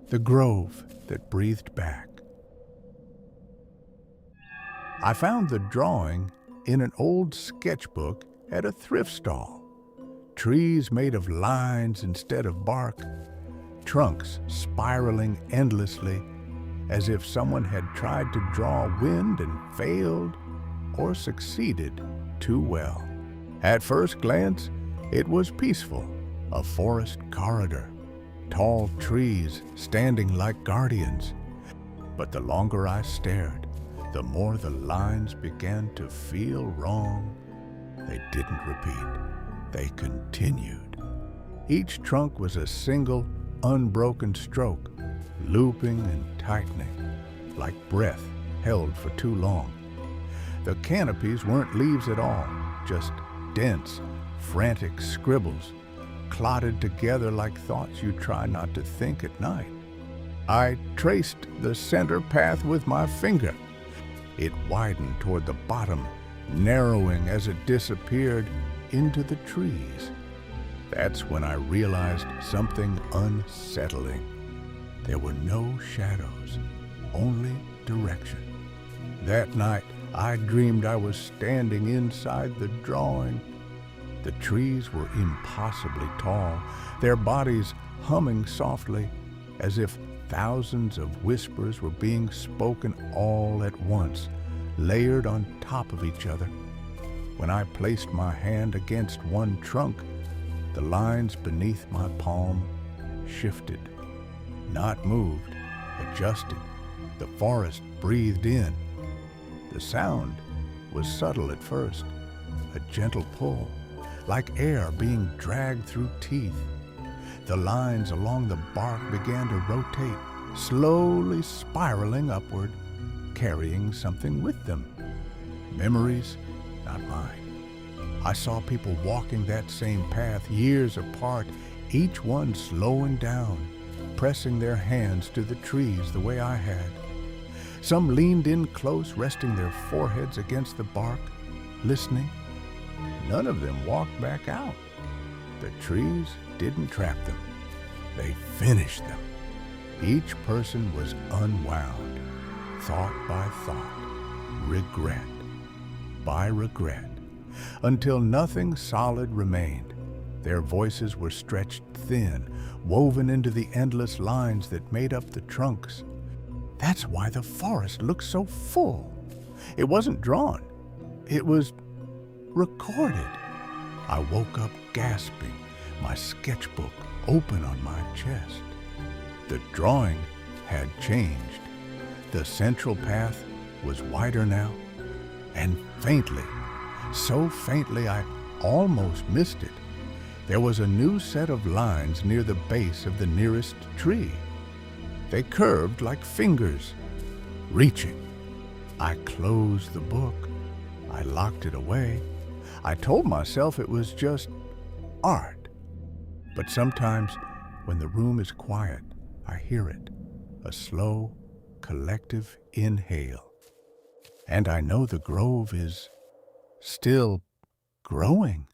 the grove that breathed back. I found the drawing in an old sketchbook at a thrift stall. Trees made of lines instead of bark, trunks spiraling endlessly as if someone had tried to draw wind and failed or succeeded too well. At first glance, it was peaceful, a forest corridor, tall trees standing like guardians. But the longer I stared, the more the lines began to feel wrong. They didn't repeat. They continued. Each trunk was a single, unbroken stroke, looping and tightening, like breath held for too long. The canopies weren't leaves at all, just dense, frantic scribbles, clotted together like thoughts you try not to think at night. I traced the center path with my finger. It widened toward the bottom, narrowing as it disappeared into the trees. That's when I realized something unsettling. There were no shadows, only direction. That night, I dreamed I was standing inside the drawing. The trees were impossibly tall, their bodies humming softly, as if thousands of whispers were being spoken all at once, layered on top of each other. When I placed my hand against one trunk, the lines beneath my palm shifted, not moved, adjusted. The forest breathed in. The sound was subtle at first, a gentle pull, like air being dragged through teeth. The lines along the bark began to rotate, slowly spiraling upward, carrying something with them. Memories, not mine. I saw people walking that same path years apart, each one slowing down, pressing their hands to the trees the way I had. Some leaned in close, resting their foreheads against the bark, listening. None of them walked back out. The trees didn't trap them. They finished them. Each person was unwound, thought by thought, regret by regret, until nothing solid remained. Their voices were stretched thin, woven into the endless lines that made up the trunks. That's why the forest looked so full. It wasn't drawn. It was recorded. I woke up gasping, my sketchbook open on my chest. The drawing had changed. The central path was wider now, and faintly, so faintly I almost missed it, there was a new set of lines near the base of the nearest tree. They curved like fingers, reaching. I closed the book. I locked it away. I told myself it was just art. But sometimes, when the room is quiet, I hear it, a slow, collective inhale. And I know the grove is still growing.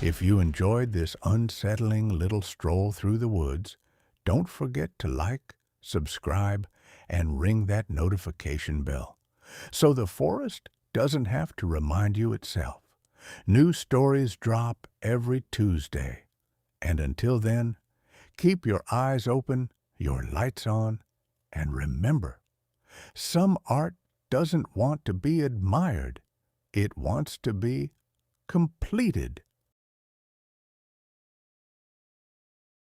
If you enjoyed this unsettling little stroll through the woods, don't forget to like, subscribe, and ring that notification bell, so the forest doesn't have to remind you itself. New stories drop every Tuesday. And until then, keep your eyes open, your lights on, and remember, some art doesn't want to be admired. It wants to be completed.